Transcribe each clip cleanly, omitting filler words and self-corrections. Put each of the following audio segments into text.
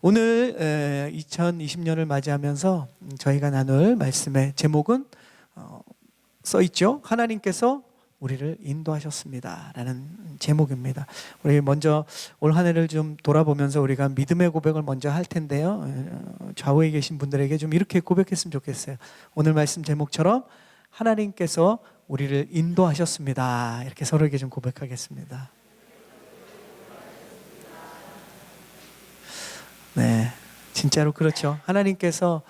오늘 2020년을 맞이하면서 저희가 나눌 말씀의 제목은 써있죠. 하나님께서 우리를 인도하셨습니다 라는 제목입니다. 우리 먼저 올 한 해를 좀 돌아보면서 우리가 믿음의 고백을 먼저 할 텐데요, 좌우에 계신 분들에게 좀 이렇게 고백했으면 좋겠어요. 오늘 말씀 제목처럼 하나님께서 우리를 인도하셨습니다, 이렇게 서로에게 좀 고백하겠습니다. 네, 진짜로 그렇죠. 하나님께서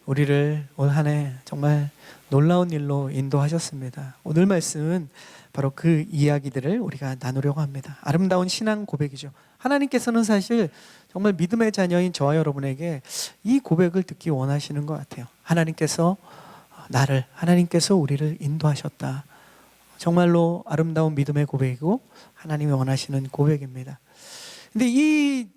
우리를 올 한 해 정말 놀라운 일로 인도하셨습니다. 오늘 말씀은 바로 그 이야기들을 우리가 나누려고 합니다. 아름다운 신앙 고백이죠. 하나님께서는 사실 정말 믿음의 자녀인 저와 여러분에게 이 고백을 듣기 원하시는 것 같아요. 하나님께서 우리를 인도하셨다. 정말로 아름다운 믿음의 고백이고 하나님이 원하시는 고백입니다. 근데 이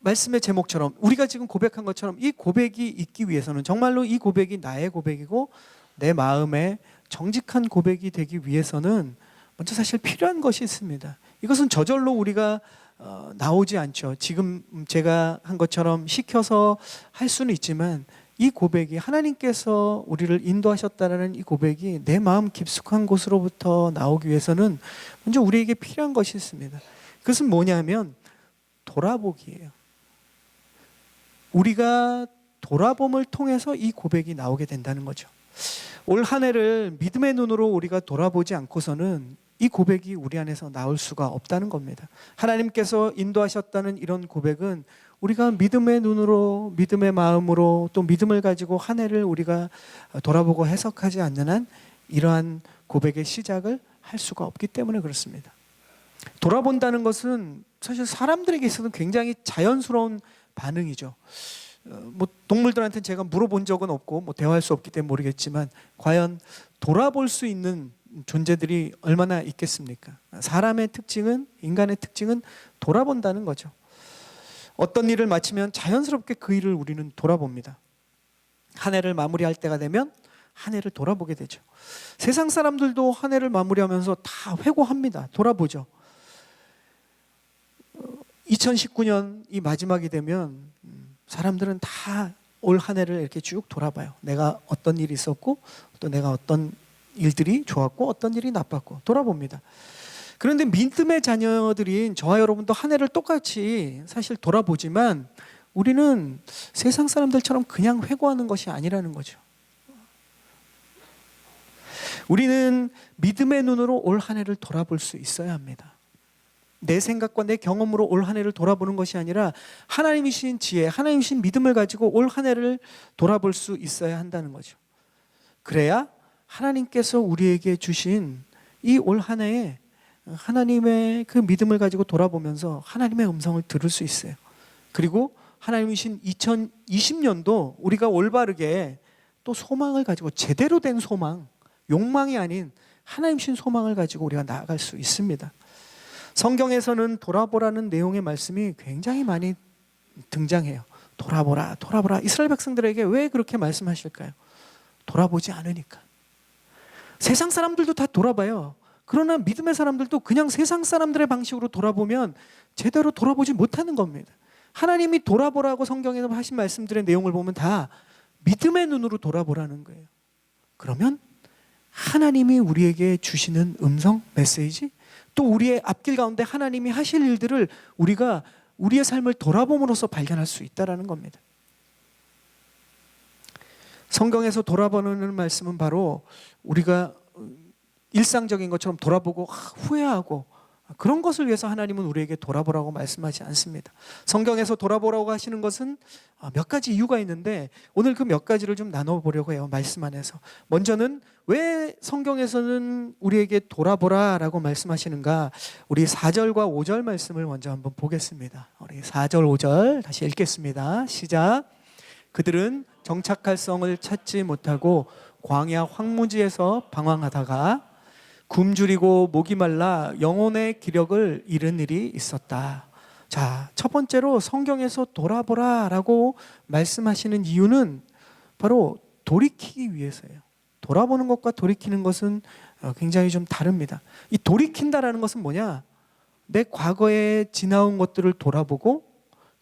말씀의 제목처럼 우리가 지금 고백한 것처럼 이 고백이 있기 위해서는, 정말로 이 고백이 나의 고백이고 내 마음에 정직한 고백이 되기 위해서는 먼저 사실 필요한 것이 있습니다. 이것은 저절로 우리가 나오지 않죠. 지금 제가 한 것처럼 시켜서 할 수는 있지만, 이 고백이, 하나님께서 우리를 인도하셨다는 이 고백이 내 마음 깊숙한 곳으로부터 나오기 위해서는 먼저 우리에게 필요한 것이 있습니다. 그것은 뭐냐면 돌아보기예요. 우리가 돌아봄을 통해서 이 고백이 나오게 된다는 거죠. 올 한 해를 믿음의 눈으로 우리가 돌아보지 않고서는 이 고백이 우리 안에서 나올 수가 없다는 겁니다. 하나님께서 인도하셨다는 이런 고백은 우리가 믿음의 눈으로, 믿음의 마음으로, 또 믿음을 가지고 한 해를 우리가 돌아보고 해석하지 않는 한 이러한 고백의 시작을 할 수가 없기 때문에 그렇습니다. 돌아본다는 것은 사실 사람들에게 있어서는 굉장히 자연스러운 반응이죠. 동물들한테는 제가 물어본 적은 없고 대화할 수 없기 때문에 모르겠지만, 과연 돌아볼 수 있는 존재들이 얼마나 있겠습니까? 사람의 특징은, 인간의 특징은 돌아본다는 거죠. 어떤 일을 마치면 자연스럽게 그 일을 우리는 돌아봅니다. 한 해를 마무리할 때가 되면 한 해를 돌아보게 되죠. 세상 사람들도 한 해를 마무리하면서 다 회고합니다. 돌아보죠. 2019년이 마지막이 되면 사람들은 다 올 한 해를 이렇게 쭉 돌아봐요. 내가 어떤 일이 있었고, 또 내가 어떤 일들이 좋았고 어떤 일이 나빴고 돌아봅니다. 그런데 믿음의 자녀들인 저와 여러분도 한 해를 똑같이 사실 돌아보지만, 우리는 세상 사람들처럼 그냥 회고하는 것이 아니라는 거죠. 우리는 믿음의 눈으로 올 한 해를 돌아볼 수 있어야 합니다. 내 생각과 내 경험으로 올 한 해를 돌아보는 것이 아니라 하나님이신 지혜, 하나님이신 믿음을 가지고 올 한 해를 돌아볼 수 있어야 한다는 거죠. 그래야 하나님께서 우리에게 주신 이 올 한 해에 하나님의 그 믿음을 가지고 돌아보면서 하나님의 음성을 들을 수 있어요. 그리고 하나님이신 2020년도 우리가 올바르게 또 소망을 가지고, 제대로 된 소망, 욕망이 아닌 하나님이신 소망을 가지고 우리가 나아갈 수 있습니다. 성경에서는 돌아보라는 내용의 말씀이 굉장히 많이 등장해요. 돌아보라, 돌아보라. 이스라엘 백성들에게 왜 그렇게 말씀하실까요? 돌아보지 않으니까. 세상 사람들도 다 돌아봐요. 그러나 믿음의 사람들도 그냥 세상 사람들의 방식으로 돌아보면 제대로 돌아보지 못하는 겁니다. 하나님이 돌아보라고 성경에서 하신 말씀들의 내용을 보면 다 믿음의 눈으로 돌아보라는 거예요. 그러면 하나님이 우리에게 주시는 음성, 메시지, 또 우리의 앞길 가운데 하나님이 하실 일들을 우리가 우리의 삶을 돌아봄으로써 발견할 수 있다는 겁니다. 성경에서 돌아보는 말씀은 바로 우리가 일상적인 것처럼 돌아보고 후회하고 그런 것을 위해서 하나님은 우리에게 돌아보라고 말씀하지 않습니다. 성경에서 돌아보라고 하시는 것은 몇 가지 이유가 있는데, 오늘 그 몇 가지를 좀 나눠보려고 해요, 말씀 안에서. 먼저는 왜 성경에서는 우리에게 돌아보라라고 말씀하시는가, 우리 4절과 5절 말씀을 먼저 한번 보겠습니다. 우리 4절 5절 다시 읽겠습니다. 시작. 그들은 정착할 성을 찾지 못하고 광야 황무지에서 방황하다가 굶주리고 목이 말라 영혼의 기력을 잃은 일이 있었다. 자, 첫 번째로 성경에서 돌아보라라고 말씀하시는 이유는 바로 돌이키기 위해서예요. 돌아보는 것과 돌이키는 것은 굉장히 좀 다릅니다. 이 돌이킨다라는 것은 뭐냐? 내 과거에 지나온 것들을 돌아보고,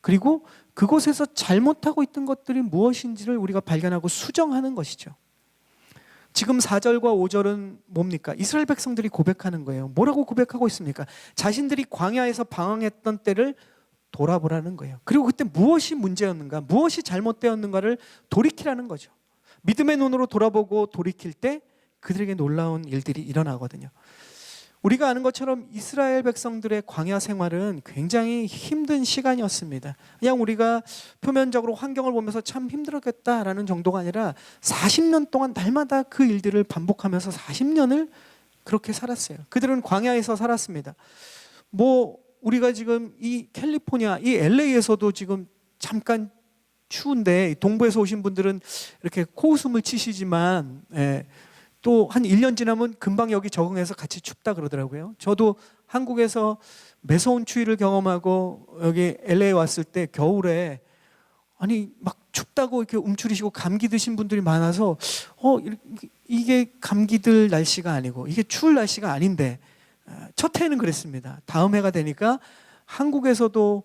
그리고 그곳에서 잘못하고 있던 것들이 무엇인지를 우리가 발견하고 수정하는 것이죠. 지금 4절과 5절은 뭡니까? 이스라엘 백성들이 고백하는 거예요. 뭐라고 고백하고 있습니까? 자신들이 광야에서 방황했던 때를 돌아보라는 거예요. 그리고 그때 무엇이 문제였는가, 무엇이 잘못되었는가를 돌이키라는 거죠. 믿음의 눈으로 돌아보고 돌이킬 때 그들에게 놀라운 일들이 일어나거든요. 우리가 아는 것처럼 이스라엘 백성들의 광야 생활은 굉장히 힘든 시간이었습니다. 그냥 우리가 표면적으로 환경을 보면서 참 힘들었겠다라는 정도가 아니라 40년 동안 날마다 그 일들을 반복하면서 40년을 그렇게 살았어요. 그들은 광야에서 살았습니다. 뭐 우리가 지금 이 캘리포니아, 이 LA에서도 지금 잠깐 추운데 동부에서 오신 분들은 이렇게 코웃음을 치시지만 또 한 1년 지나면 금방 여기 적응해서 같이 춥다 그러더라고요. 저도 한국에서 매서운 추위를 경험하고 여기 LA 왔을 때 겨울에 아니 막 춥다고 이렇게 움츠리시고 감기 드신 분들이 많아서 이게 감기 들 날씨가 아니고 이게 추울 날씨가 아닌데 첫 해는 그랬습니다. 다음 해가 되니까 한국에서도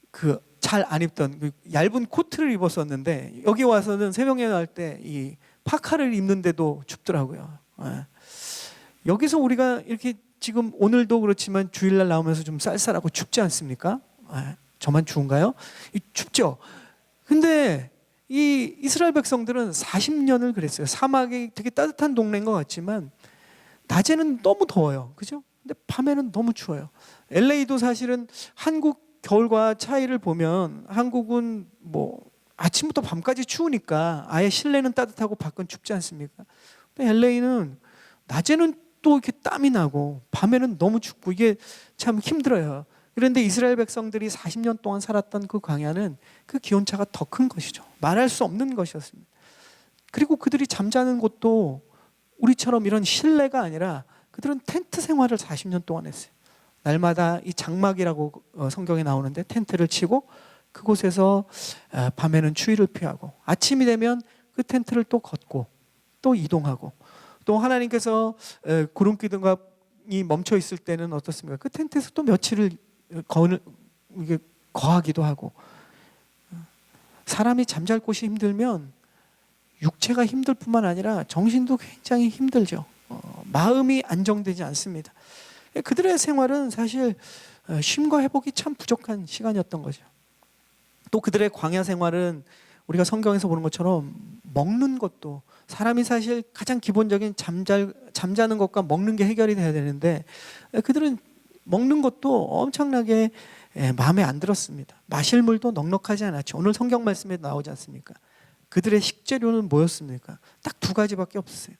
그 잘 안 입던 그 얇은 코트를 입었었는데 여기 와서는 새벽에 날 때 이 파카를 입는데도 춥더라고요. 여기서 우리가 이렇게 지금 오늘도 그렇지만 주일날 나오면서 좀 쌀쌀하고 춥지 않습니까? 저만 추운가요? 춥죠. 근데 이 이스라엘 백성들은 40년을 그랬어요. 사막이 되게 따뜻한 동네인 것 같지만 낮에는 너무 더워요. 그죠? 근데 밤에는 너무 추워요. LA도 사실은 한국 겨울과 차이를 보면 한국은 뭐 아침부터 밤까지 추우니까 아예 실내는 따뜻하고 밖은 춥지 않습니까? 근데 LA는 낮에는 또 이렇게 땀이 나고 밤에는 너무 춥고 이게 참 힘들어요. 그런데 이스라엘 백성들이 40년 동안 살았던 그 광야는 그 기온차가 더 큰 것이죠. 말할 수 없는 것이었습니다. 그리고 그들이 잠자는 곳도 우리처럼 이런 실내가 아니라 그들은 텐트 생활을 40년 동안 했어요. 날마다 이 장막이라고 성경에 나오는데 텐트를 치고 그곳에서 밤에는 추위를 피하고 아침이 되면 그 텐트를 또 걷고 또 이동하고 또 하나님께서 구름 기둥이 멈춰 있을 때는 어떻습니까? 그 텐트에서 또 며칠을 거하기도 하고 사람이 잠잘 곳이 힘들면 육체가 힘들 뿐만 아니라 정신도 굉장히 힘들죠. 마음이 안정되지 않습니다. 그들의 생활은 사실 쉼과 회복이 참 부족한 시간이었던 거죠. 또 그들의 광야 생활은 우리가 성경에서 보는 것처럼 먹는 것도 사람이 사실 가장 기본적인 잠자는 것과 먹는 게 해결이 돼야 되는데 그들은 먹는 것도 엄청나게 마음에 안 들었습니다. 마실 물도 넉넉하지 않았죠. 오늘 성경 말씀에 나오지 않습니까? 그들의 식재료는 뭐였습니까? 딱 두 가지밖에 없었어요.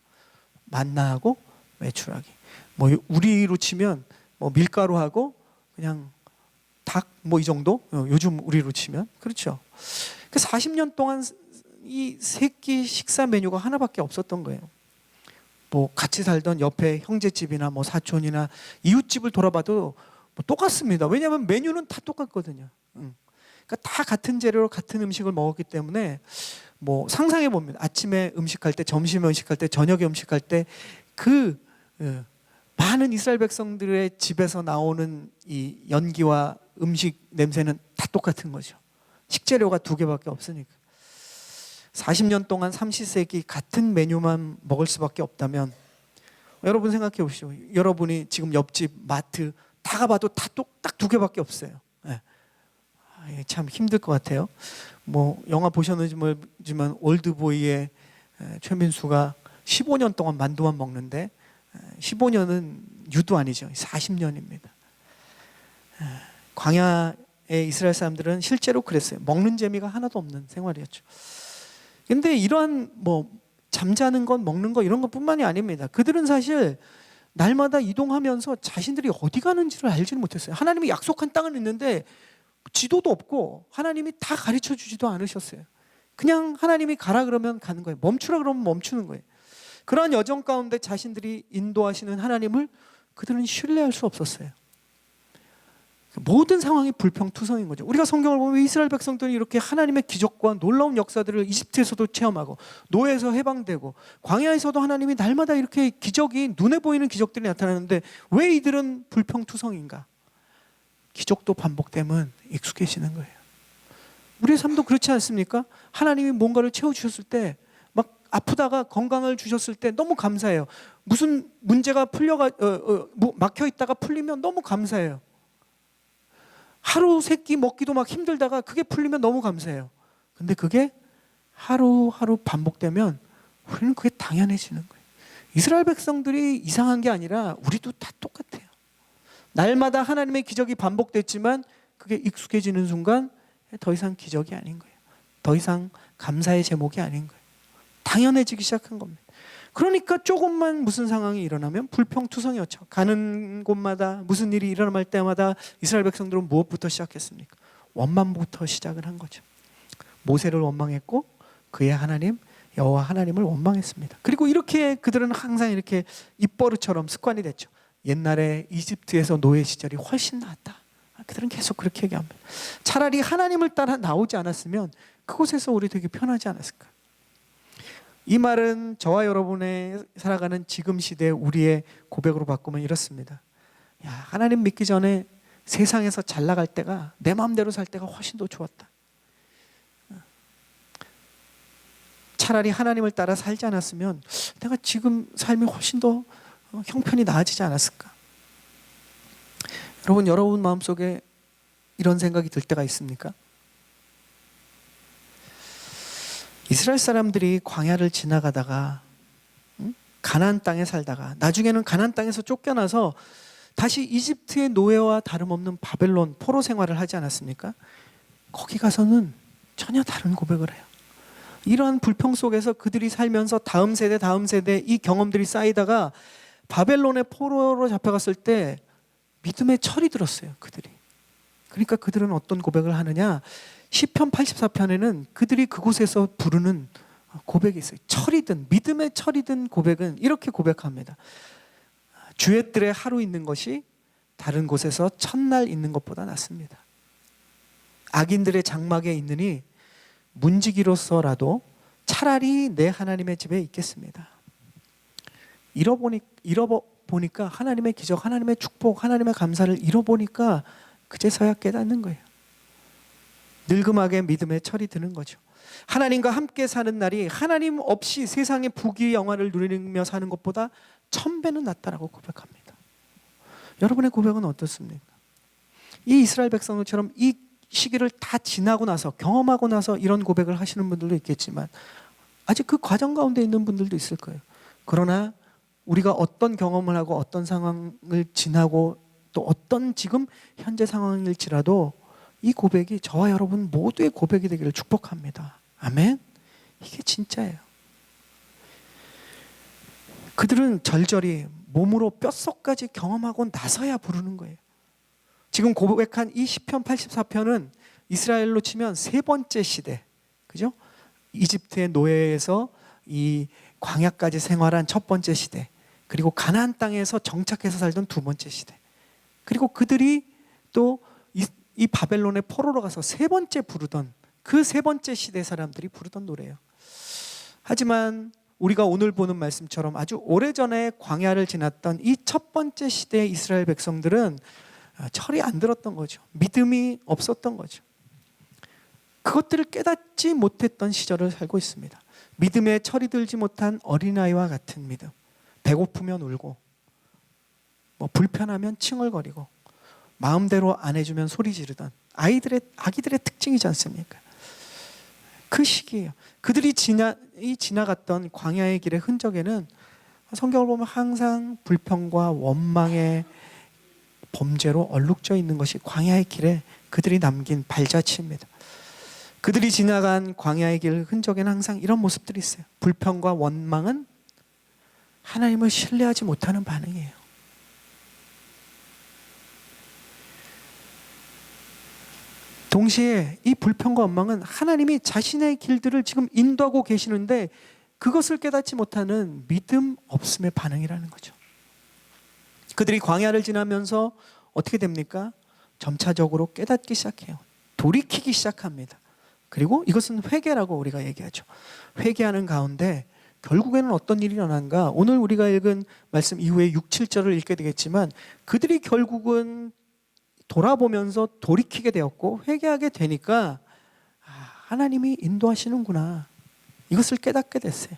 만나하고 메추라기. 뭐 우리로 치면 뭐 밀가루하고 그냥 닭 뭐 이 정도? 요즘 우리로 치면 그렇죠. 그 40년 동안 이 세 끼 식사 메뉴가 하나밖에 없었던 거예요. 뭐 같이 살던 옆에 형제집이나 뭐 사촌이나 이웃집을 돌아봐도 뭐 똑같습니다. 왜냐하면 메뉴는 다 똑같거든요. 그러니까 다 같은 재료로 같은 음식을 먹었기 때문에 뭐 상상해 봅니다. 아침에 음식할 때, 점심에 음식할 때, 저녁에 음식할 때 그 많은 이스라엘 백성들의 집에서 나오는 이 연기와 음식 냄새는 다 똑같은 거죠. 식재료가 두 개밖에 없으니까. 40년 동안 삼시세끼 같은 메뉴만 먹을 수밖에 없다면 여러분 생각해 보시죠. 여러분이 지금 옆집 마트 다 가봐도 다 딱 두 개밖에 없어요. 참 힘들 것 같아요. 뭐 영화 보셨는지 모르지만 올드보이의 최민수가 15년 동안 만두만 먹는데 15년은 유도 아니죠. 40년입니다. 광야의 이스라엘 사람들은 실제로 그랬어요. 먹는 재미가 하나도 없는 생활이었죠. 근데 이러한 뭐 잠자는 것, 먹는 것 이런 것뿐만이 아닙니다. 그들은 사실 날마다 이동하면서 자신들이 어디 가는지를 알지를 못했어요. 하나님이 약속한 땅은 있는데 지도도 없고 하나님이 다 가르쳐 주지도 않으셨어요. 그냥 하나님이 가라 그러면 가는 거예요. 멈추라 그러면 멈추는 거예요. 그러한 여정 가운데 자신들이 인도하시는 하나님을 그들은 신뢰할 수 없었어요. 모든 상황이 불평투성인 거죠. 우리가 성경을 보면 이스라엘 백성들이 이렇게 하나님의 기적과 놀라운 역사들을 이집트에서도 체험하고 노예에서 해방되고 광야에서도 하나님이 날마다 이렇게 기적이 눈에 보이는 기적들이 나타나는데 왜 이들은 불평투성인가? 기적도 반복되면 익숙해지는 거예요. 우리의 삶도 그렇지 않습니까? 하나님이 뭔가를 채워주셨을 때, 막 아프다가 건강을 주셨을 때 너무 감사해요. 무슨 문제가 막혀 있다가 풀리면 너무 감사해요. 하루 세 끼 먹기도 막 힘들다가 그게 풀리면 너무 감사해요. 근데 그게 하루하루 반복되면 우리는 그게 당연해지는 거예요. 이스라엘 백성들이 이상한 게 아니라 우리도 다 똑같아요. 날마다 하나님의 기적이 반복됐지만 그게 익숙해지는 순간 더 이상 기적이 아닌 거예요. 더 이상 감사의 제목이 아닌 거예요. 당연해지기 시작한 겁니다. 그러니까 조금만 무슨 상황이 일어나면 불평투성이었죠. 가는 곳마다 무슨 일이 일어날 때마다 이스라엘 백성들은 무엇부터 시작했습니까? 원망부터 시작을 한 거죠. 모세를 원망했고 그의 하나님 여호와 하나님을 원망했습니다. 그리고 이렇게 그들은 항상 이렇게 입버릇처럼 습관이 됐죠. 옛날에 이집트에서 노예 시절이 훨씬 나았다. 그들은 계속 그렇게 얘기합니다. 차라리 하나님을 따라 나오지 않았으면 그곳에서 우리 되게 편하지 않았을까. 이 말은 저와 여러분의 살아가는 지금 시대 우리의 고백으로 바꾸면 이렇습니다. 야, 하나님 믿기 전에 세상에서 잘 나갈 때가 내 마음대로 살 때가 훨씬 더 좋았다. 차라리 하나님을 따라 살지 않았으면 내가 지금 삶이 훨씬 더 형편이 나아지지 않았을까. 여러분 마음속에 이런 생각이 들 때가 있습니까? 이스라엘 사람들이 광야를 지나가다가 가나안 땅에 살다가 나중에는 가나안 땅에서 쫓겨나서 다시 이집트의 노예와 다름없는 바벨론 포로 생활을 하지 않았습니까? 거기 가서는 전혀 다른 고백을 해요. 이러한 불평 속에서 그들이 살면서 다음 세대 이 경험들이 쌓이다가 바벨론의 포로로 잡혀갔을 때 믿음의 철이 들었어요, 그들이. 그러니까 그들은 어떤 고백을 하느냐? 시편 84편에는 그들이 그곳에서 부르는 고백이 있어요. 철이든 믿음의 철이든 고백은 이렇게 고백합니다. 주의 뜰에 하루 있는 것이 다른 곳에서 첫날 있는 것보다 낫습니다. 악인들의 장막에 있느니 문지기로서라도 차라리 내 하나님의 집에 있겠습니다. 잃어보니까 하나님의 기적, 하나님의 축복, 하나님의 감사를 잃어보니까 그제서야 깨닫는 거예요. 늙음하게 믿음의 철이 드는 거죠. 하나님과 함께 사는 날이 하나님 없이 세상의 부귀 영화를 누리며 사는 것보다 1000배는 낫다라고 고백합니다. 여러분의 고백은 어떻습니까? 이 이스라엘 백성들처럼 이 시기를 다 지나고 나서 경험하고 나서 이런 고백을 하시는 분들도 있겠지만 아직 그 과정 가운데 있는 분들도 있을 거예요. 그러나 우리가 어떤 경험을 하고 어떤 상황을 지나고 또 어떤 지금 현재 상황일지라도 이 고백이 저와 여러분 모두의 고백이 되기를 축복합니다. 아멘. 이게 진짜예요. 그들은 절절히 몸으로 뼛속까지 경험하고 나서야 부르는 거예요. 지금 고백한 이 시편 84편은 이스라엘로 치면 세 번째 시대, 그죠? 이집트의 노예에서 이 광야까지 생활한 첫 번째 시대, 그리고 가나안 땅에서 정착해서 살던 두 번째 시대, 그리고 그들이 또 이 바벨론의 포로로 가서 세 번째 부르던 그 세 번째 시대 사람들이 부르던 노래예요. 하지만 우리가 오늘 보는 말씀처럼 아주 오래전에 광야를 지났던 이 첫 번째 시대의 이스라엘 백성들은 철이 안 들었던 거죠. 믿음이 없었던 거죠. 그것들을 깨닫지 못했던 시절을 살고 있습니다. 믿음에 철이 들지 못한 어린아이와 같은 믿음. 배고프면 울고 뭐 불편하면 칭얼거리고 마음대로 안 해주면 소리 지르던 아기들의 특징이지 않습니까? 그 시기예요. 그들이 지나갔던 광야의 길의 흔적에는 성경을 보면 항상 불평과 원망의 범죄로 얼룩져 있는 것이 광야의 길에 그들이 남긴 발자취입니다. 그들이 지나간 광야의 길 흔적에는 항상 이런 모습들이 있어요. 불평과 원망은 하나님을 신뢰하지 못하는 반응이에요. 동시에 이 불평과 원망은 하나님이 자신의 길들을 지금 인도하고 계시는데 그것을 깨닫지 못하는 믿음 없음의 반응이라는 거죠. 그들이 광야를 지나면서 어떻게 됩니까? 점차적으로 깨닫기 시작해요. 돌이키기 시작합니다. 그리고 이것은 회개라고 우리가 얘기하죠. 회개하는 가운데 결국에는 어떤 일이 일어난가? 오늘 우리가 읽은 말씀 이후에 6, 7절을 읽게 되겠지만 그들이 결국은 돌아보면서 돌이키게 되었고 회개하게 되니까 하나님이 인도하시는구나. 이것을 깨닫게 됐어요.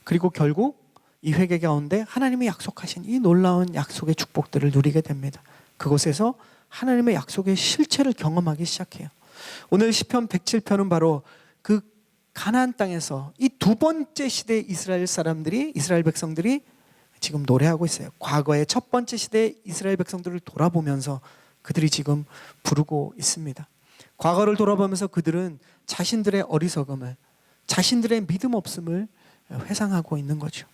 그리고 결국 이 회개 가운데 하나님이 약속하신 이 놀라운 약속의 축복들을 누리게 됩니다. 그곳에서 하나님의 약속의 실체를 경험하기 시작해요. 오늘 시편 107편은 바로 그 가나안 땅에서 이 두 번째 시대의 이스라엘 백성들이 지금 노래하고 있어요. 과거의 첫 번째 시대의 이스라엘 백성들을 돌아보면서 그들이 지금 부르고 있습니다. 과거를 돌아보면서 그들은 자신들의 어리석음을, 자신들의 믿음 없음을 회상하고 있는 거죠.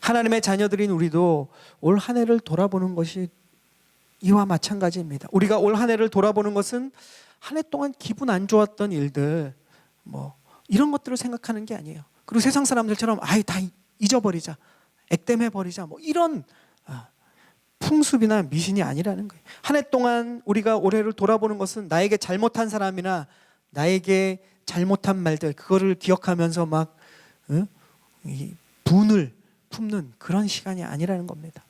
하나님의 자녀들인 우리도 올 한 해를 돌아보는 것이 이와 마찬가지입니다. 우리가 올 한 해를 돌아보는 것은 한 해 동안 기분 안 좋았던 일들, 이런 것들을 생각하는 게 아니에요. 그리고 세상 사람들처럼 다 잊어버리자, 액땜해버리자, 이런 풍습이나 미신이 아니라는 거예요. 한 해 동안 우리가 올해를 돌아보는 것은 나에게 잘못한 사람이나 나에게 잘못한 말들, 그거를 기억하면서 이 분을 품는 그런 시간이 아니라는 겁니다.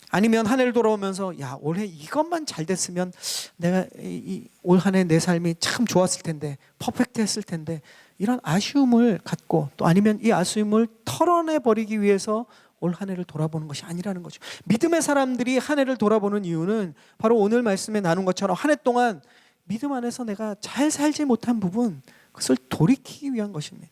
아니면 한 해를 돌아오면서 올해 이것만 잘 됐으면 내가 올 한 해 내 삶이 참 좋았을 텐데, 퍼펙트했을 텐데, 이런 아쉬움을 갖고, 또 아니면 이 아쉬움을 털어내버리기 위해서 올 한 해를 돌아보는 것이 아니라는 거죠. 믿음의 사람들이 한 해를 돌아보는 이유는 바로 오늘 말씀에 나눈 것처럼 한 해 동안 믿음 안에서 내가 잘 살지 못한 부분, 그것을 돌이키기 위한 것입니다.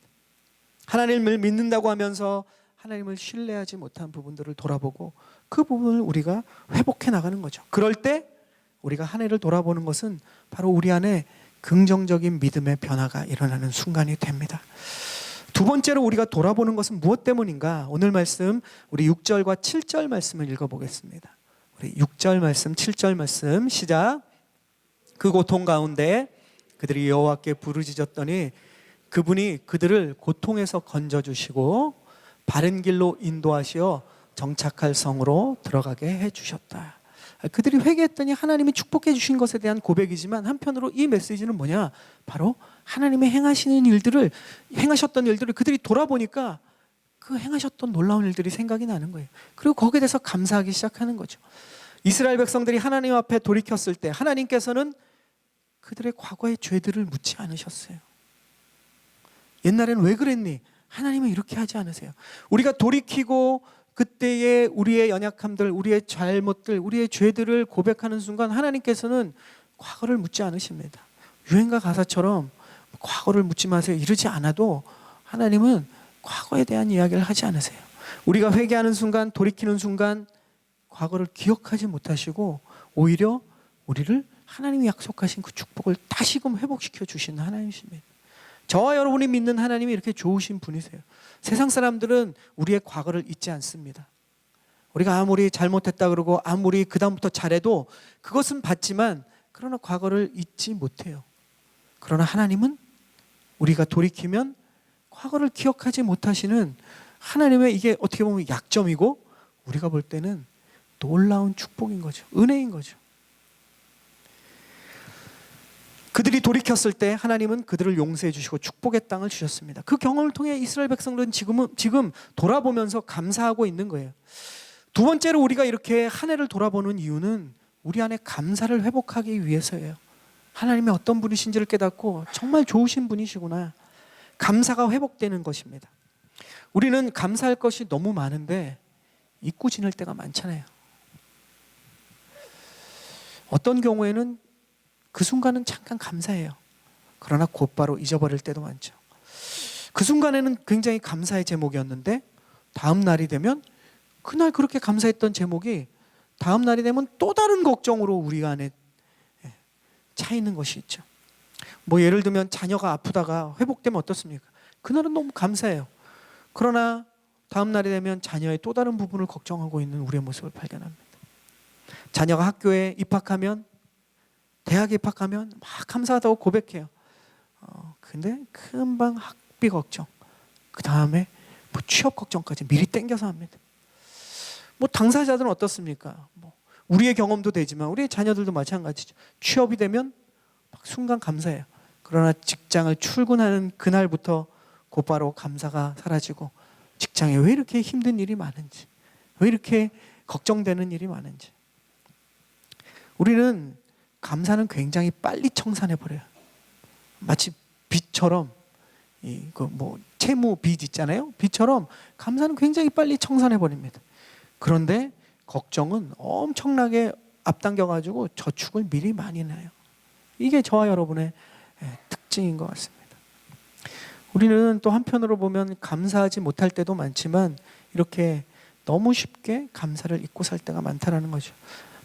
하나님을 믿는다고 하면서 하나님을 신뢰하지 못한 부분들을 돌아보고 그 부분을 우리가 회복해 나가는 거죠. 그럴 때 우리가 한 해를 돌아보는 것은 바로 우리 안에 긍정적인 믿음의 변화가 일어나는 순간이 됩니다. 두 번째로 우리가 돌아보는 것은 무엇 때문인가? 오늘 말씀 우리 6절과 7절 말씀을 읽어보겠습니다. 우리 6절 말씀, 7절 말씀 시작. 그 고통 가운데 그들이 여호와께 부르짖었더니 그분이 그들을 고통에서 건져주시고 바른 길로 인도하시어 정착할 성으로 들어가게 해주셨다. 그들이 회개했더니 하나님이 축복해 주신 것에 대한 고백이지만 한편으로 이 메시지는 뭐냐? 바로 하나님의 행하셨던 일들을 그들이 돌아보니까 그 행하셨던 놀라운 일들이 생각이 나는 거예요. 그리고 거기에 대해서 감사하기 시작하는 거죠. 이스라엘 백성들이 하나님 앞에 돌이켰을 때 하나님께서는 그들의 과거의 죄들을 묻지 않으셨어요. 옛날에는 왜 그랬니? 하나님은 이렇게 하지 않으세요. 우리가 돌이키고 그때의 우리의 연약함들, 우리의 잘못들, 우리의 죄들을 고백하는 순간 하나님께서는 과거를 묻지 않으십니다. 유행가 가사처럼 과거를 묻지 마세요 이러지 않아도 하나님은 과거에 대한 이야기를 하지 않으세요. 우리가 회개하는 순간, 돌이키는 순간 과거를 기억하지 못하시고 오히려 우리를 하나님이 약속하신 그 축복을 다시금 회복시켜 주시는 하나님이십니다. 저와 여러분이 믿는 하나님이 이렇게 좋으신 분이세요. 세상 사람들은 우리의 과거를 잊지 않습니다. 우리가 아무리 잘못했다 그러고 아무리 그 다음부터 잘해도 그것은 받지만 그러나 과거를 잊지 못해요. 그러나 하나님은 우리가 돌이키면 과거를 기억하지 못하시는 하나님의 이게 어떻게 보면 약점이고 우리가 볼 때는 놀라운 축복인 거죠. 은혜인 거죠. 그들이 돌이켰을 때 하나님은 그들을 용서해 주시고 축복의 땅을 주셨습니다. 그 경험을 통해 이스라엘 백성들은 지금 돌아보면서 감사하고 있는 거예요. 두 번째로 우리가 이렇게 한 해를 돌아보는 이유는 우리 안에 감사를 회복하기 위해서예요. 하나님이 어떤 분이신지를 깨닫고 정말 좋으신 분이시구나. 감사가 회복되는 것입니다. 우리는 감사할 것이 너무 많은데 잊고 지낼 때가 많잖아요. 어떤 경우에는 그 순간은 잠깐 감사해요. 그러나 곧바로 잊어버릴 때도 많죠. 그 순간에는 굉장히 감사의 제목이었는데 다음 날이 되면 그날 그렇게 감사했던 제목이 다음 날이 되면 또 다른 걱정으로 우리 안에 차 있는 것이 있죠. 예를 들면 자녀가 아프다가 회복되면 어떻습니까? 그날은 너무 감사해요. 그러나 다음 날이 되면 자녀의 또 다른 부분을 걱정하고 있는 우리의 모습을 발견합니다. 자녀가 학교에 입학하면 대학에 입학하면 막 감사하다고 고백해요. 근데 금방 학비 걱정, 그 다음에 취업 걱정까지 미리 땡겨서 합니다. 당사자들은 어떻습니까? 우리의 경험도 되지만 우리의 자녀들도 마찬가지죠. 취업이 되면 막 순간 감사해요. 그러나 직장을 출근하는 그날부터 곧바로 감사가 사라지고 직장에 왜 이렇게 힘든 일이 많은지, 왜 이렇게 걱정되는 일이 많은지. 우리는 감사는 굉장히 빨리 청산해버려요. 마치 빛처럼 채무 빚 있잖아요. 빚처럼 감사는 굉장히 빨리 청산해 버립니다. 그런데 걱정은 엄청나게 앞당겨 가지고 저축을 미리 많이 내요. 이게 저와 여러분의 특징인 것 같습니다. 우리는 또 한편으로 보면 감사하지 못할 때도 많지만 이렇게 너무 쉽게 감사를 잊고 살 때가 많다라는 거죠.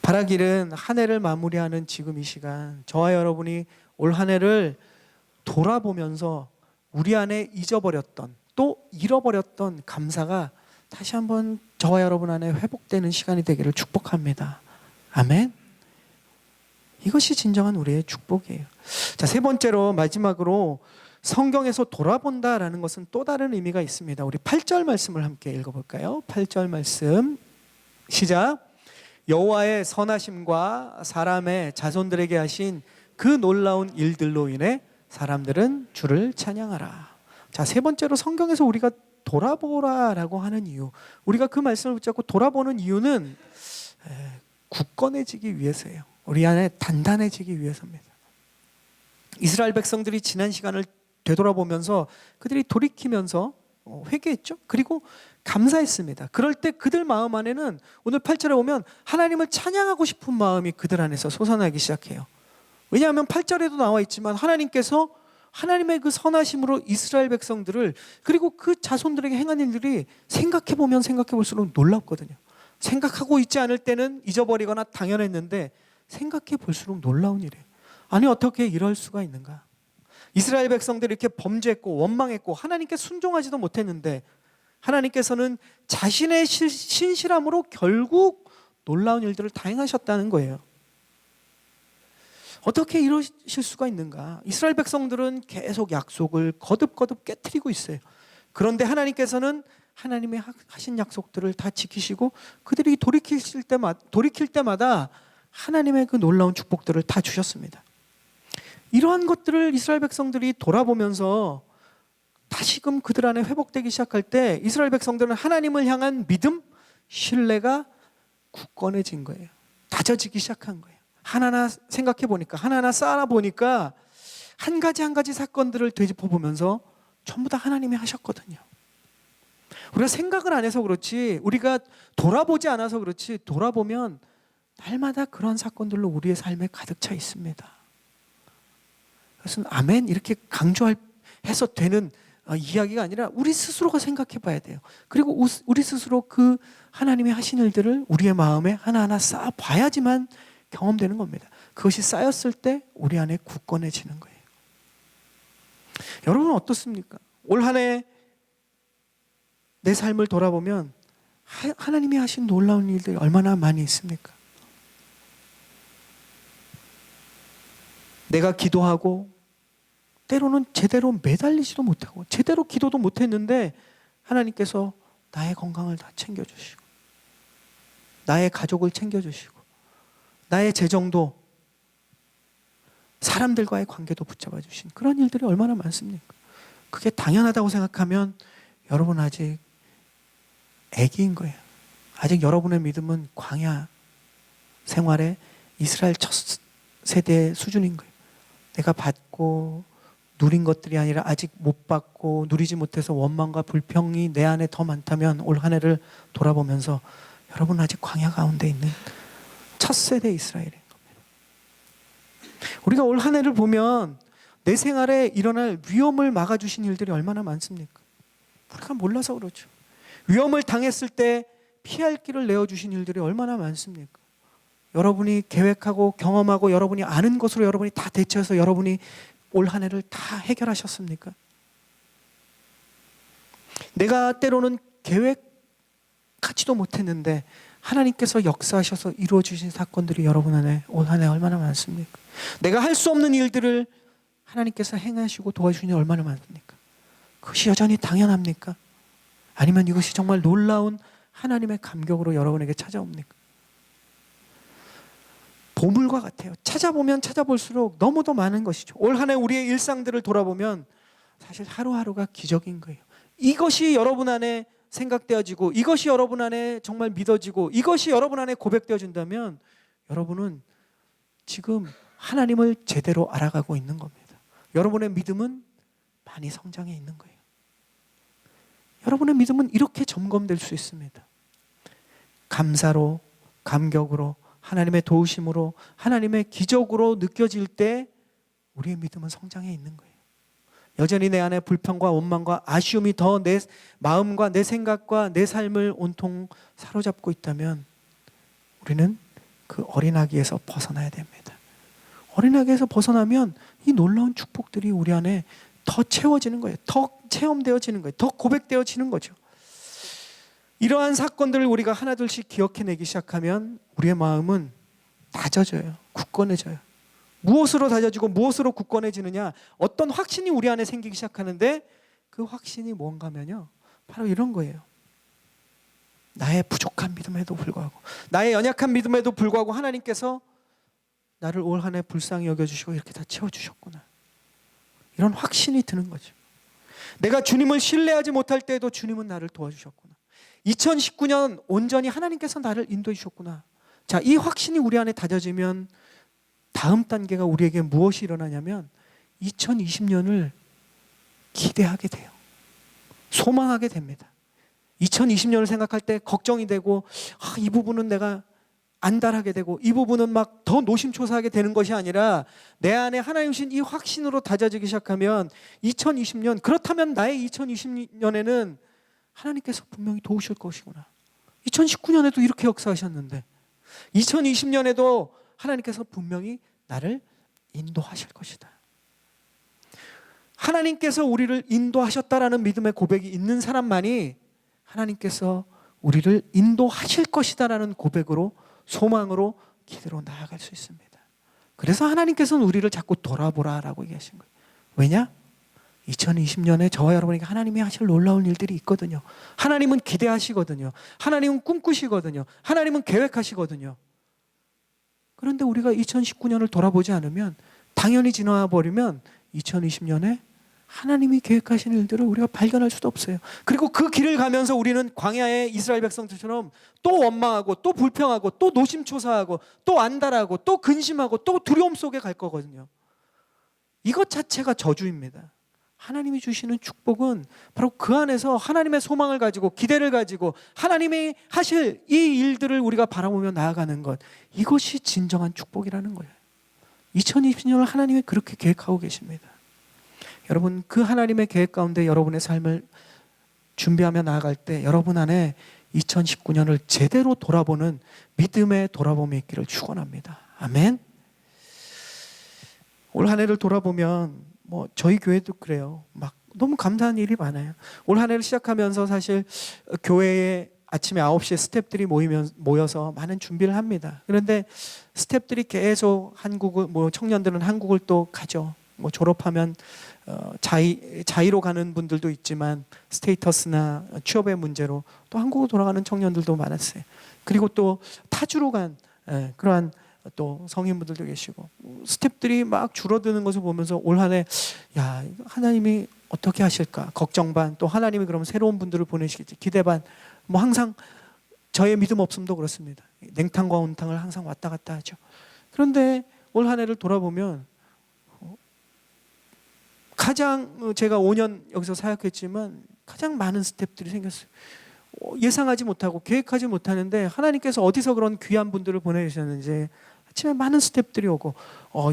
바라기는 한 해를 마무리하는 지금 이 시간, 저와 여러분이 올 한 해를 돌아보면서 우리 안에 잊어버렸던, 또 잃어버렸던 감사가 다시 한번 저와 여러분 안에 회복되는 시간이 되기를 축복합니다. 아멘. 이것이 진정한 우리의 축복이에요. 자, 세 번째로 마지막으로 성경에서 돌아본다라는 것은 또 다른 의미가 있습니다. 우리 8절 말씀을 함께 읽어볼까요? 8절 말씀 시작. 여호와의 선하심과 사람의 자손들에게 하신 그 놀라운 일들로 인해 사람들은 주를 찬양하라. 자, 세 번째로 성경에서 우리가 돌아보라라고 하는 이유, 우리가 그 말씀을 붙잡고 돌아보는 이유는 굳건해지기 위해서예요. 우리 안에 단단해지기 위해서입니다. 이스라엘 백성들이 지난 시간을 되돌아보면서 그들이 돌이키면서 회개했죠. 그리고 감사했습니다. 그럴 때 그들 마음 안에는 오늘 8절에 보면 하나님을 찬양하고 싶은 마음이 그들 안에서 솟아나기 시작해요. 왜냐하면 8절에도 나와 있지만 하나님께서 하나님의 그 선하심으로 이스라엘 백성들을, 그리고 그 자손들에게 행한 일들이 생각해 보면 생각해 볼수록 놀랍거든요. 생각하고 있지 않을 때는 잊어버리거나 당연했는데 생각해 볼수록 놀라운 일이에요. 아니, 어떻게 이럴 수가 있는가? 이스라엘 백성들이 이렇게 범죄했고 원망했고 하나님께 순종하지도 못했는데 하나님께서는 자신의 신실함으로 결국 놀라운 일들을 다 행하셨다는 거예요. 어떻게 이러실 수가 있는가? 이스라엘 백성들은 계속 약속을 거듭거듭 깨트리고 있어요. 그런데 하나님께서는 하나님의 하신 약속들을 다 지키시고 그들이 돌이킬 때마다 하나님의 그 놀라운 축복들을 다 주셨습니다. 이러한 것들을 이스라엘 백성들이 돌아보면서 다시금 그들 안에 회복되기 시작할 때 이스라엘 백성들은 하나님을 향한 믿음, 신뢰가 굳건해진 거예요. 다져지기 시작한 거예요. 하나하나 생각해 보니까, 하나하나 쌓아 보니까 한 가지 한 가지 사건들을 되짚어 보면서 전부 다 하나님이 하셨거든요. 우리가 생각을 안 해서 그렇지, 우리가 돌아보지 않아서 그렇지, 돌아보면 날마다 그런 사건들로 우리의 삶에 가득 차 있습니다. 그것은 아멘 이렇게 강조해서 되는 이야기가 아니라 우리 스스로가 생각해 봐야 돼요. 그리고 우리 스스로 그 하나님이 하신 일들을 우리의 마음에 하나하나 쌓아 봐야지만 경험되는 겁니다. 그것이 쌓였을 때 우리 안에 굳건해지는 거예요. 여러분은 어떻습니까? 올 한 해 내 삶을 돌아보면 하나님이 하신 놀라운 일들이 얼마나 많이 있습니까? 내가 기도하고 때로는 제대로 매달리지도 못하고 제대로 기도도 못했는데 하나님께서 나의 건강을 다 챙겨주시고 나의 가족을 챙겨주시고 나의 재정도, 사람들과의 관계도 붙잡아 주신 그런 일들이 얼마나 많습니까? 그게 당연하다고 생각하면 여러분 아직 애기인 거예요. 아직 여러분의 믿음은 광야 생활의 이스라엘 첫 세대의 수준인 거예요. 내가 받고 누린 것들이 아니라 아직 못 받고 누리지 못해서 원망과 불평이 내 안에 더 많다면 올 한 해를 돌아보면서 여러분 아직 광야 가운데 있는 첫 세대 이스라엘인 겁니다. 우리가 올 한 해를 보면 내 생활에 일어날 위험을 막아주신 일들이 얼마나 많습니까? 우리가 몰라서 그렇죠. 위험을 당했을 때 피할 길을 내어주신 일들이 얼마나 많습니까? 여러분이 계획하고 경험하고 여러분이 아는 것으로 여러분이 다 대처해서 여러분이 올 한 해를 다 해결하셨습니까? 내가 때로는 계획하지도 못했는데 하나님께서 역사하셔서 이루어주신 사건들이 여러분 안에 올 한 해 얼마나 많습니까? 내가 할 수 없는 일들을 하나님께서 행하시고 도와주시니 얼마나 많습니까? 그것이 여전히 당연합니까? 아니면 이것이 정말 놀라운 하나님의 감격으로 여러분에게 찾아옵니까? 보물과 같아요. 찾아보면 찾아볼수록 너무도 많은 것이죠. 올 한 해 우리의 일상들을 돌아보면 사실 하루하루가 기적인 거예요. 이것이 여러분 안에 생각되어지고 이것이 여러분 안에 정말 믿어지고 이것이 여러분 안에 고백되어진다면 여러분은 지금 하나님을 제대로 알아가고 있는 겁니다. 여러분의 믿음은 많이 성장해 있는 거예요. 여러분의 믿음은 이렇게 점검될 수 있습니다. 감사로, 감격으로, 하나님의 도우심으로, 하나님의 기적으로 느껴질 때 우리의 믿음은 성장해 있는 거예요. 여전히 내 안에 불평과 원망과 아쉬움이 더 내 마음과 내 생각과 내 삶을 온통 사로잡고 있다면 우리는 그 어린아기에서 벗어나야 됩니다. 어린아기에서 벗어나면 이 놀라운 축복들이 우리 안에 더 채워지는 거예요. 더 체험되어지는 거예요. 더 고백되어지는 거죠. 이러한 사건들을 우리가 하나둘씩 기억해내기 시작하면 우리의 마음은 다져져요. 굳건해져요. 무엇으로 다져지고 무엇으로 굳건해지느냐? 어떤 확신이 우리 안에 생기기 시작하는데 그 확신이 뭔가 하면요, 바로 이런 거예요. 나의 부족한 믿음에도 불구하고, 나의 연약한 믿음에도 불구하고 하나님께서 나를 올 한 해 불쌍히 여겨주시고 이렇게 다 채워주셨구나. 이런 확신이 드는 거죠. 내가 주님을 신뢰하지 못할 때에도 주님은 나를 도와주셨구나. 2019년 온전히 하나님께서 나를 인도해 주셨구나. 자, 이 확신이 우리 안에 다져지면 다음 단계가 우리에게 무엇이 일어나냐면 2020년을 기대하게 돼요. 소망하게 됩니다. 2020년을 생각할 때 걱정이 되고, 이 부분은 내가 안달하게 되고, 이 부분은 막 더 노심초사하게 되는 것이 아니라 내 안에 하나님 신 이 확신으로 다져지기 시작하면 2020년, 그렇다면 나의 2020년에는 하나님께서 분명히 도우실 것이구나. 2019년에도 이렇게 역사하셨는데 2020년에도 하나님께서 분명히 나를 인도하실 것이다. 하나님께서 우리를 인도하셨다라는 믿음의 고백이 있는 사람만이 하나님께서 우리를 인도하실 것이다라는 고백으로, 소망으로, 기대로 나아갈 수 있습니다. 그래서 하나님께서는 우리를 자꾸 돌아보라라고 얘기하신 거예요. 왜냐? 2020년에 저와 여러분에게 하나님이 하실 놀라운 일들이 있거든요. 하나님은 기대하시거든요. 하나님은 꿈꾸시거든요. 하나님은 계획하시거든요. 그런데 우리가 2019년을 돌아보지 않으면, 당연히 지나와 버리면 2020년에 하나님이 계획하신 일들을 우리가 발견할 수도 없어요. 그리고 그 길을 가면서 우리는 광야의 이스라엘 백성들처럼 또 원망하고 또 불평하고 또 노심초사하고 또 안달하고 또 근심하고 또 두려움 속에 갈 거거든요. 이것 자체가 저주입니다. 하나님이 주시는 축복은 바로 그 안에서 하나님의 소망을 가지고, 기대를 가지고 하나님이 하실 이 일들을 우리가 바라보며 나아가는 것, 이것이 진정한 축복이라는 거예요. 2020년을 하나님이 그렇게 계획하고 계십니다. 여러분, 그 하나님의 계획 가운데 여러분의 삶을 준비하며 나아갈 때 여러분 안에 2019년을 제대로 돌아보는 믿음의 돌아봄이 있기를 축원합니다. 아멘. 올 한 해를 돌아보면 저희 교회도 그래요. 막 너무 감사한 일이 많아요. 올 한 해를 시작하면서 사실 교회에 아침에 9시에 스태프들이 모여서 많은 준비를 합니다. 그런데 스태프들이 계속 한국을, 청년들은 한국을 또 가죠. 졸업하면 자의로 가는 분들도 있지만 스테이터스나 취업의 문제로 또 한국으로 돌아가는 청년들도 많았어요. 그리고 또 타주로 간 그러한 또 성인분들도 계시고, 스태프들이 막 줄어드는 것을 보면서 올 한 해, 야, 하나님이 어떻게 하실까 걱정 반, 또 하나님이 그러면 새로운 분들을 보내시겠지 기대 반. 항상 저의 믿음 없음도 그렇습니다. 냉탕과 온탕을 항상 왔다 갔다 하죠. 그런데 올 한 해를 돌아보면 가장, 제가 5년 여기서 사역했지만 가장 많은 스태프들이 생겼어요. 예상하지 못하고 계획하지 못하는데 하나님께서 어디서 그런 귀한 분들을 보내주셨는지 아침에 많은 스태프들이 오고,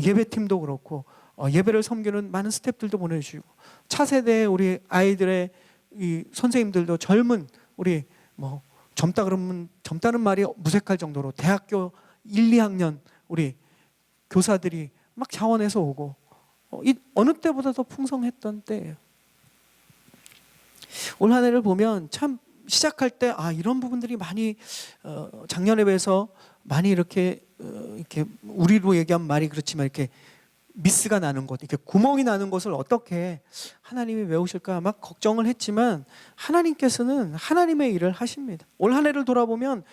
예배팀도 그렇고 예배를 섬기는 많은 스태프들도 보내주시고, 차세대 우리 아이들의 이 선생님들도 젊은, 우리 젊다 그러면 젊다는 말이 무색할 정도로 대학교 1, 2학년 우리 교사들이 막 자원해서 오고, 어느 때보다 더 풍성했던 때예요. 올 한 해를 보면 참 시작할 때 이런 부분들이 많이 작년에 비해서 많이 이렇게 우리로 얘기하면 말이 그렇지만 이렇게 미스가 나는 것, 이렇게 구멍이 나는 것을 어떻게 하나님이 외우실까 막 걱정을 했지만 하나님께서는 하나님의 일을 하십니다. 올 한 해를 돌아보면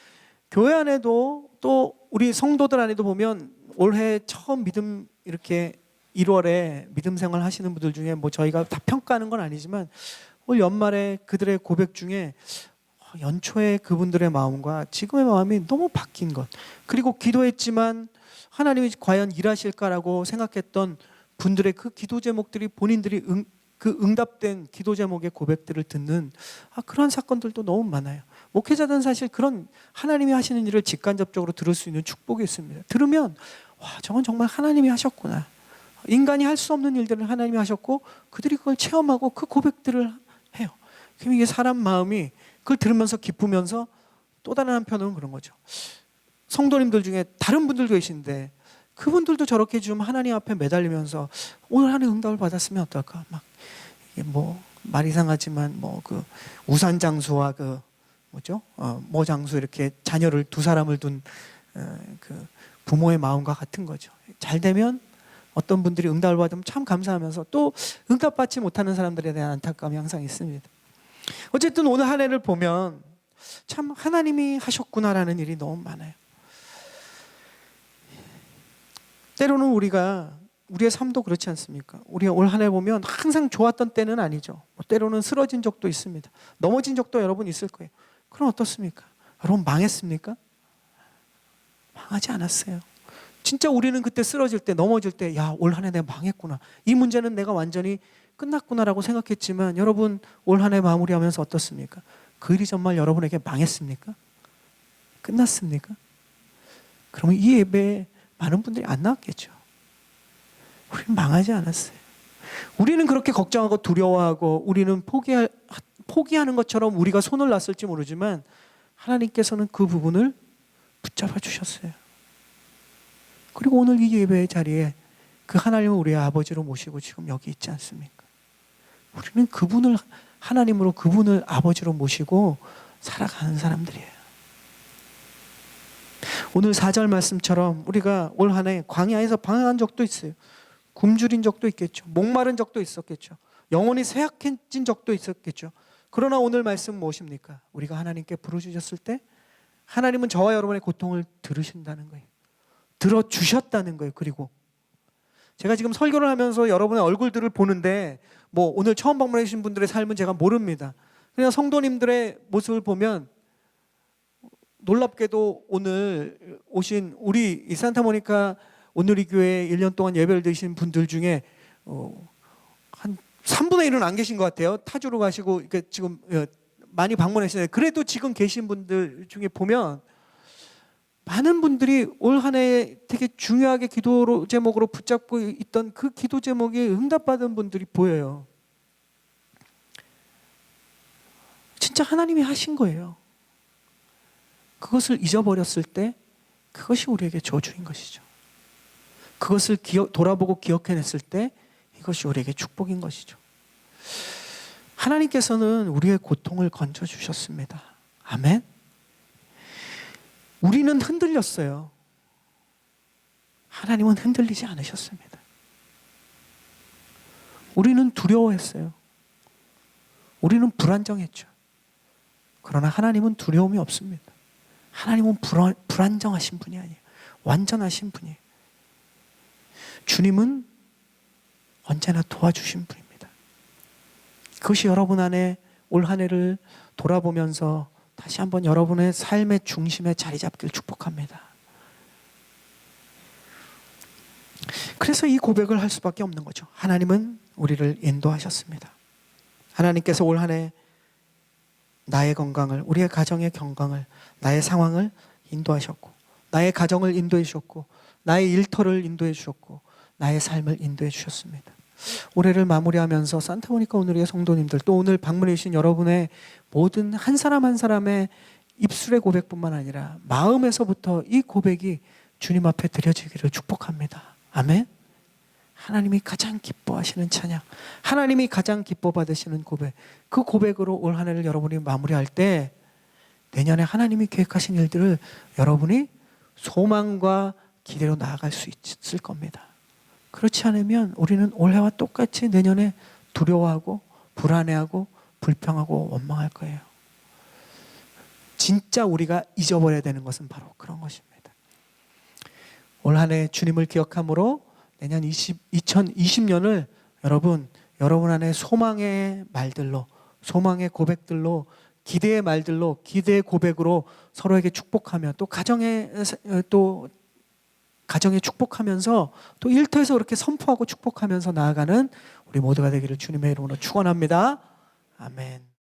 교회 안에도 또 우리 성도들 안에도 보면 올해 처음 믿음 이렇게 1월에 믿음 생활 하시는 분들 중에 저희가 다 평가하는 건 아니지만 올 연말에 그들의 고백 중에 연초에 그분들의 마음과 지금의 마음이 너무 바뀐 것, 그리고 기도했지만 하나님이 과연 일하실까라고 생각했던 분들의 그 기도 제목들이 본인들이 그 응답된 기도 제목의 고백들을 듣는 그런 사건들도 너무 많아요. 목회자들은 사실 그런 하나님이 하시는 일을 직간접적으로 들을 수 있는 축복이 있습니다. 들으면 와, 저건 정말 하나님이 하셨구나. 인간이 할 수 없는 일들을 하나님이 하셨고 그들이 그걸 체험하고 그 고백들을 해요. 그럼 이게 사람 마음이 그걸 들으면서 기쁘면서 또 다른 한편으로는 그런 거죠. 성도님들 중에 다른 분들도 계신데 그분들도 저렇게 좀 하나님 앞에 매달리면서 오늘 하나님 응답을 받았으면 어떨까? 막 이게 뭐 말 이상하지만 뭐 그 우산 장수와 그 뭐죠? 모 장수 이렇게 자녀를 두 사람을 둔 그 부모의 마음과 같은 거죠. 잘 되면 어떤 분들이 응답을 받으면 참 감사하면서 또 응답받지 못하는 사람들에 대한 안타까움이 항상 있습니다. 어쨌든 오늘 한 해를 보면 참 하나님이 하셨구나라는 일이 너무 많아요. 때로는 우리의 삶도 그렇지 않습니까? 우리가 올 한 해 보면 항상 좋았던 때는 아니죠. 때로는 쓰러진 적도 있습니다. 넘어진 적도 여러분 있을 거예요. 그럼 어떻습니까? 여러분 망했습니까? 망하지 않았어요. 진짜 우리는 그때 쓰러질 때 넘어질 때 올 한 해 내가 망했구나. 이 문제는 내가 완전히 끝났구나라고 생각했지만 여러분 올 한 해 마무리하면서 어떻습니까? 그 일이 정말 여러분에게 망했습니까? 끝났습니까? 그러면 이 예배에 많은 분들이 안 나왔겠죠. 우리는 망하지 않았어요. 우리는 그렇게 걱정하고 두려워하고 우리는 포기하는 것처럼 우리가 손을 놨을지 모르지만 하나님께서는 그 부분을 붙잡아 주셨어요. 그리고 오늘 이 예배의 자리에 그 하나님을 우리의 아버지로 모시고 지금 여기 있지 않습니까? 우리는 그분을 하나님으로 그분을 아버지로 모시고 살아가는 사람들이에요. 오늘 4절 말씀처럼 우리가 올 한 해 광야에서 방황한 적도 있어요. 굶주린 적도 있겠죠. 목마른 적도 있었겠죠. 영혼이 쇠약해진 적도 있었겠죠. 그러나 오늘 말씀 무엇입니까? 우리가 하나님께 부르짖었을 때 하나님은 저와 여러분의 고통을 들으신다는 거예요. 들어주셨다는 거예요. 그리고 제가 지금 설교를 하면서 여러분의 얼굴들을 보는데 뭐 오늘 처음 방문해 주신 분들의 삶은 제가 모릅니다. 그냥 성도님들의 모습을 보면 놀랍게도 오늘 오신 우리 이 산타모니카 오늘이 교회에 1년 동안 예배를 드리신 분들 중에 한 3분의 1은 안 계신 것 같아요. 타주로 가시고 지금 많이 방문하시는데 그래도 지금 계신 분들 중에 보면 많은 분들이 올 한 해 되게 중요하게 기도 제목으로 붙잡고 있던 그 기도 제목이 응답받은 분들이 보여요. 진짜 하나님이 하신 거예요. 그것을 잊어버렸을 때 그것이 우리에게 저주인 것이죠. 그것을 돌아보고 기억해냈을 때 이것이 우리에게 축복인 것이죠. 하나님께서는 우리의 고통을 건져주셨습니다. 아멘. 우리는 흔들렸어요. 하나님은 흔들리지 않으셨습니다. 우리는 두려워했어요. 우리는 불안정했죠. 그러나 하나님은 두려움이 없습니다. 하나님은 불안정하신 분이 아니에요. 완전하신 분이에요. 주님은 언제나 도와주신 분입니다. 그것이 여러분 안에 올 한 해를 돌아보면서 다시 한번 여러분의 삶의 중심에 자리 잡길 축복합니다. 그래서 이 고백을 할 수밖에 없는 거죠. 하나님은 우리를 인도하셨습니다. 하나님께서 올 한 해 나의 건강을, 우리의 가정의 건강을, 나의 상황을 인도하셨고, 나의 가정을 인도해 주셨고, 나의 일터를 인도해 주셨고, 나의 삶을 인도해 주셨습니다. 올해를 마무리하면서 산타모니카 오늘의 성도님들, 또 오늘 방문해 주신 여러분의 모든 한 사람 한 사람의 입술의 고백뿐만 아니라 마음에서부터 이 고백이 주님 앞에 드려지기를 축복합니다. 아멘. 하나님이 가장 기뻐하시는 찬양, 하나님이 가장 기뻐 받으시는 고백, 그 고백으로 올 한 해를 여러분이 마무리할 때 내년에 하나님이 계획하신 일들을 여러분이 소망과 기대로 나아갈 수 있을 겁니다. 그렇지 않으면 우리는 올해와 똑같이 내년에 두려워하고 불안해하고 불평하고 원망할 거예요. 진짜 우리가 잊어버려야 되는 것은 바로 그런 것입니다. 올 한 해 주님을 기억함으로 내년 2020년을 여러분 안에 소망의 말들로, 소망의 고백들로, 기대의 말들로, 기대의 고백으로 서로에게 축복하며 또 가정에 축복하면서 또 일터에서 그렇게 선포하고 축복하면서 나아가는 우리 모두가 되기를 주님의 이름으로 축원합니다. 아멘.